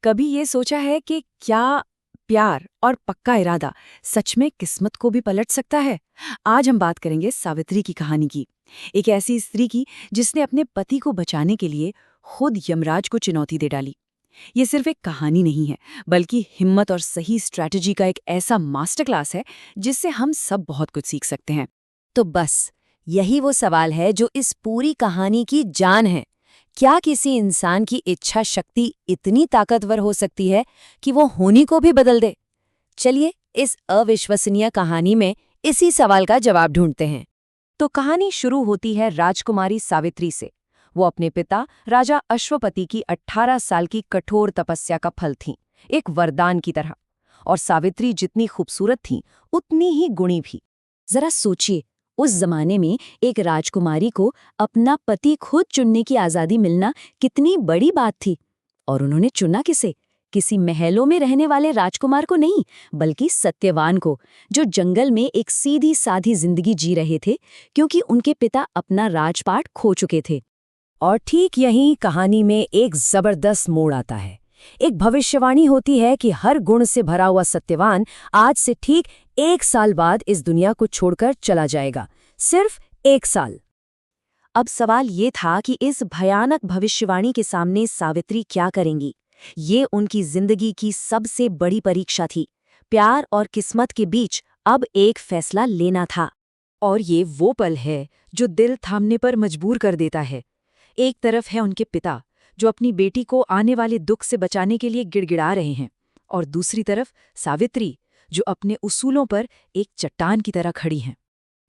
कभी ये सोचा है कि क्या प्यार और पक्का इरादा सच में किस्मत को भी पलट सकता है? आज हम बात करेंगे सावित्री की कहानी की। एक ऐसी स्त्री की जिसने अपने पति को बचाने के लिए खुद यमराज को चुनौती दे डाली। ये सिर्फ एक कहानी नहीं है, बल्कि हिम्मत और सही स्ट्रैटेजी का एक ऐसा मास्टर क्लास है जिससे हम सब बहुत कुछ सीख सकते हैं। तो बस यही वो सवाल है जो इस पूरी कहानी की जान है। क्या किसी इंसान की इच्छा शक्ति इतनी ताकतवर हो सकती है कि वो होनी को भी बदल दे? चलिए इस अविश्वसनीय कहानी में इसी सवाल का जवाब ढूंढते हैं। तो कहानी शुरू होती है राजकुमारी सावित्री से। वो अपने पिता राजा अश्वपति की 18 साल की कठोर तपस्या का फल थीं, एक वरदान की तरह। और सावित्री जितनी खूबसूरत थी उतनी ही गुणी भी। जरा सोचिए, उस जमाने में एक राजकुमारी को अपना पति खुद चुनने की आजादी मिलना कितनी बड़ी बात थी। और उन्होंने चुना किसे? किसी महलों में रहने वाले राजकुमार को नहीं, बल्कि सत्यवान को, जो जंगल में एक सीधी साधी जिंदगी जी रहे थे क्योंकि उनके पिता अपना राजपाट खो चुके थे। और ठीक यहीं कहानी में एक जबरदस्त मोड़ आता है। एक भविष्यवाणी होती है कि हर गुण से भरा हुआ सत्यवान आज से ठीक 1 साल बाद इस दुनिया को छोड़कर चला जाएगा। सिर्फ 1 साल। अब सवाल ये था कि इस भयानक भविष्यवाणी के सामने सावित्री क्या करेंगी। ये उनकी जिंदगी की सबसे बड़ी परीक्षा थी। प्यार और किस्मत के बीच अब एक फैसला लेना था। और ये वो पल है जो दिल थामने पर मजबूर कर देता है। एक तरफ है उनके पिता, जो अपनी बेटी को आने वाले दुख से बचाने के लिए गिड़गिड़ा रहे हैं, और दूसरी तरफ सावित्री, जो अपने उसूलों पर एक चट्टान की तरह खड़ी हैं।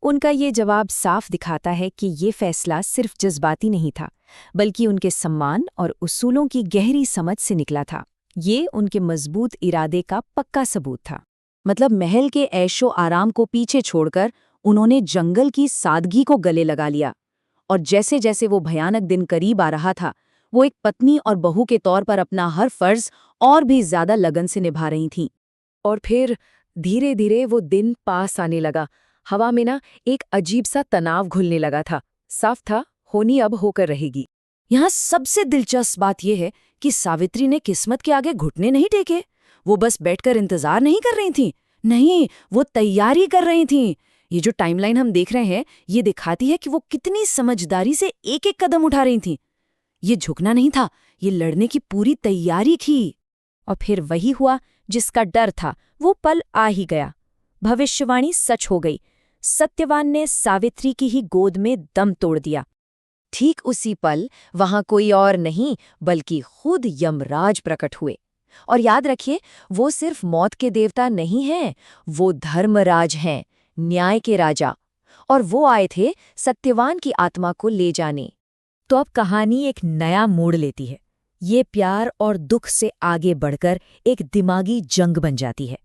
उनका ये जवाब साफ दिखाता है कि ये फैसला सिर्फ जज्बाती नहीं था, बल्कि उनके सम्मान और उसूलों की गहरी समझ से निकला था। ये उनके मजबूत इरादे का पक्का सबूत था। मतलब महल के ऐशो आराम को पीछे छोड़कर उन्होंने जंगल की सादगी को गले लगा लिया। और जैसे जैसे वो भयानक दिन करीब आ रहा था, वो एक पत्नी और बहू के तौर पर अपना हर फर्ज और भी ज्यादा लगन से निभा रही थीं। और फिर धीरे धीरे वो दिन पास आने लगा। हवा में ना एक अजीब सा तनाव घुलने लगा था। साफ था, होनी अब होकर रहेगी। यहाँ सबसे दिलचस्प बात यह है कि सावित्री ने किस्मत के आगे घुटने नहीं टेके। वो बस बैठकर इंतजार नहीं कर रही थीं। नहीं, वो तैयारी कर रही थीं। ये जो टाइमलाइन हम देख रहे हैं, ये दिखाती है कि वो कितनी समझदारी से एक एक कदम उठा रही थीं। ये झुकना नहीं था, ये लड़ने की पूरी तैयारी थी। और फिर वही हुआ जिसका डर था, वो पल आ ही गया। भविष्यवाणी सच हो गई। सत्यवान ने सावित्री की ही गोद में दम तोड़ दिया। ठीक उसी पल वहां कोई और नहीं बल्कि खुद यमराज प्रकट हुए। और याद रखिए, वो सिर्फ मौत के देवता नहीं हैं, वो धर्मराज हैं, न्याय के राजा। और वो आए थे सत्यवान की आत्मा को ले जाने। तो अब कहानी एक नया मोड़ लेती है। ये प्यार और दुख से आगे बढ़कर एक दिमागी जंग बन जाती है।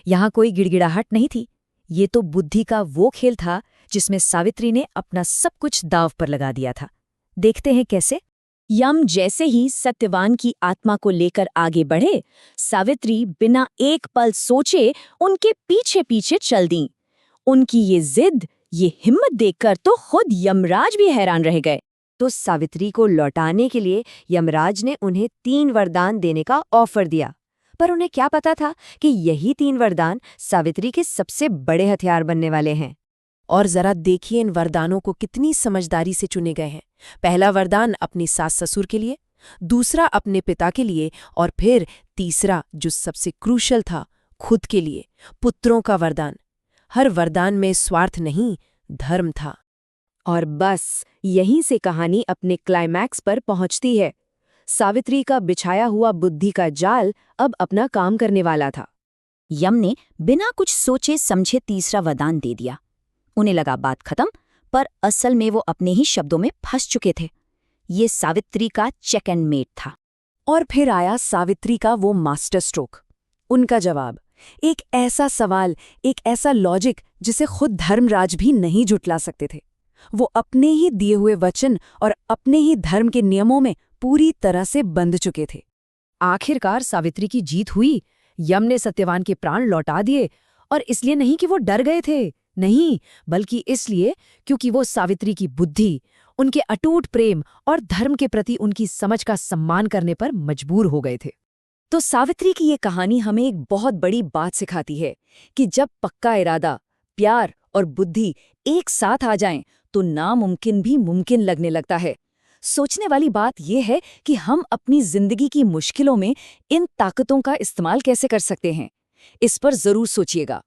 यहाँ कोई गिड़गिड़ाहट नहीं थी। ये तो बुद्धि का वो खेल था जिसमें सावित्री ने अपना सब कुछ दांव पर लगा दिया था। देखते हैं कैसे। यम जैसे ही सत्यवान की आत्मा को लेकर आगे बढ़े, सावित्री बिना एक पल सोचे उनके पीछे पीछे चल दी। उनकी ये जिद, ये हिम्मत देखकर तो खुद यमराज भी हैरान रह गए। तो सावित्री को लौटाने के लिए यमराज ने उन्हें 3 वरदान देने का ऑफर दिया। पर उन्हें क्या पता था कि यही 3 वरदान सावित्री के सबसे बड़े हथियार बनने वाले हैं। और जरा देखिए इन वरदानों को कितनी समझदारी से चुने गए हैं। पहला वरदान अपनी सास ससुर के लिए, दूसरा अपने पिता के लिए, और फिर तीसरा जो सबसे क्रूशल था, खुद के लिए, पुत्रों का वरदान। हर वरदान में स्वार्थ नहीं, धर्म था। और बस यहीं से कहानी अपने क्लाइमैक्स पर पहुंचती है। सावित्री का बिछाया हुआ बुद्धि का जाल अब अपना काम करने वाला था। यम ने बिना कुछ सोचे समझे तीसरा वरदान दे दिया। उन्हें लगा बात खत्म, पर असल में वो अपने ही शब्दों में फंस चुके थे। ये सावित्री का चेक एंड मेट था। और फिर आया सावित्री का वो मास्टर स्ट्रोक, उनका जवाब। एक ऐसा सवाल, एक ऐसा लॉजिक जिसे खुद धर्मराज भी नहीं जुटला सकते थे। वो अपने ही दिए हुए वचन और अपने ही धर्म के नियमों में पूरी तरह से बंध चुके थे। आखिरकार सावित्री की जीत हुई। यम ने सत्यवान के प्राण लौटा दिए, और इसलिए नहीं कि वो डर गए थे, नहीं, बल्कि इसलिए क्योंकि वो सावित्री की बुद्धि, उनके अटूट प्रेम और धर्म के प्रति उनकी समझ का सम्मान करने पर मजबूर हो गए थे। तो सावित्री की ये कहानी हमें एक बहुत बड़ी बात सिखाती है कि जब पक्का इरादा, प्यार और बुद्धि एक साथ आ जाएं, तो नामुमकिन भी मुमकिन लगने लगता है। सोचने वाली बात यह है कि हम अपनी जिंदगी की मुश्किलों में इन ताकतों का इस्तेमाल कैसे कर सकते हैं। इस पर जरूर सोचिएगा।